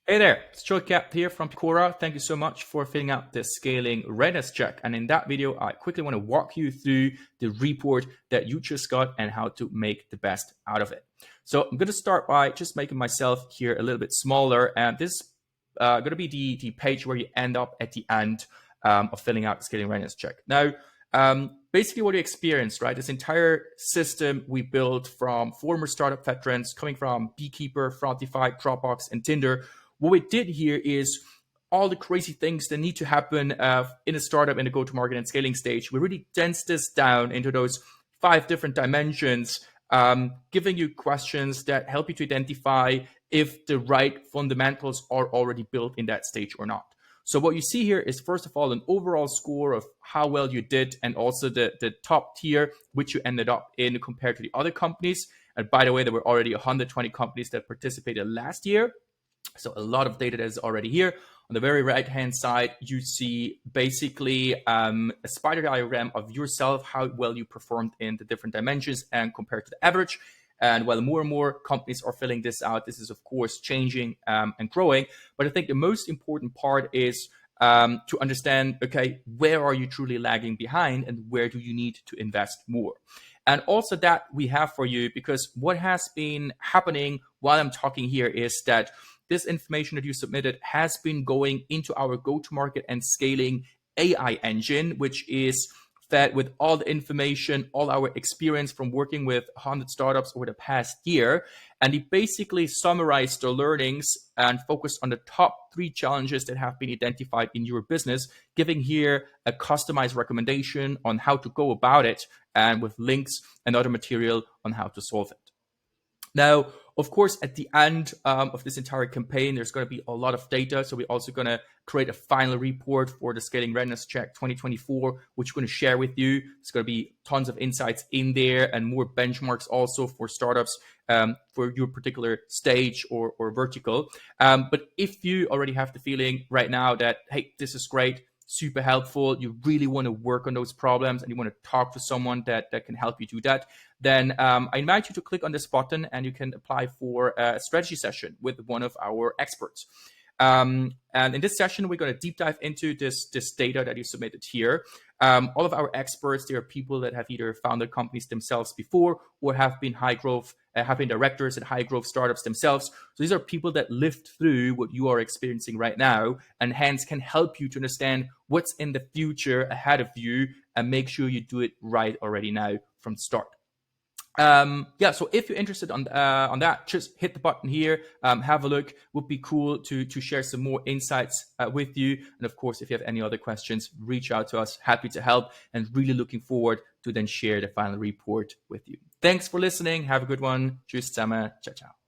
Hey there, it's Joe Cap here from Peakora. Thank you so much for filling out the scaling readiness check. And in that video, I quickly want to walk you through the report that you just got and how to make the best out of it. So I'm going to start by just making myself here a little bit smaller. And this is going to be the page where you end up at the end of filling out the scaling readiness check. Now, basically what you experienced, right? This entire system we built from former startup veterans coming from Beekeeper, Frontify, Dropbox, and Tinder. What we did here is all the crazy things that need to happen in a startup in the go-to-market and scaling stage. We really dense this down into those 5 different dimensions, giving you questions that help you to identify if the right fundamentals are already built in that stage or not. So what you see here is, first of all, an overall score of how well you did and also the top tier, which you ended up in compared to the other companies. And by the way, there were already 120 companies that participated last year. So a lot of data that is already here. On the very right-hand side, you see basically a spider diagram of yourself, how well you performed in the different dimensions and compared to the average. And while more and more companies are filling this out, this is, of course, changing and growing. But I think the most important part is to understand, okay, where are you truly lagging behind and where do you need to invest more? And also that we have for you, because what has been happening while I'm talking here is that this information that you submitted has been going into our go-to-market and scaling AI engine, which is fed with all the information, all our experience from working with 100 startups over the past year. And it basically summarized the learnings and focused on the top 3 challenges that have been identified in your business, giving here a customized recommendation on how to go about it and with links and other material on how to solve it. Now, of course, at the end of this entire campaign, there's going to be a lot of data. So we're also going to create a final report for the Scaling Readiness Check 2024, which we're going to share with you. It's going to be tons of insights in there and more benchmarks also for startups for your particular stage or vertical. But if you already have the feeling right now that, hey, this is great, super helpful, you really want to work on those problems and you want to talk to someone that can help you do that, then I invite you to click on this button and you can apply for a strategy session with one of our experts. And in this session, we're going to deep dive into this data that you submitted here. All of our experts, they are people that have either founded companies themselves before or have been have been directors at high growth startups themselves. So these are people that lived through what you are experiencing right now and hence can help you to understand what's in the future ahead of you and make sure you do it right already now from the start. So if you're interested on that, just hit the button here, have a look. Would be cool to share some more insights with you. And of course, if you have any other questions, reach out to us. Happy to help and really looking forward to then share the final report with you. Thanks for listening. Have a good one. Tschüss zusammen. Ciao, ciao.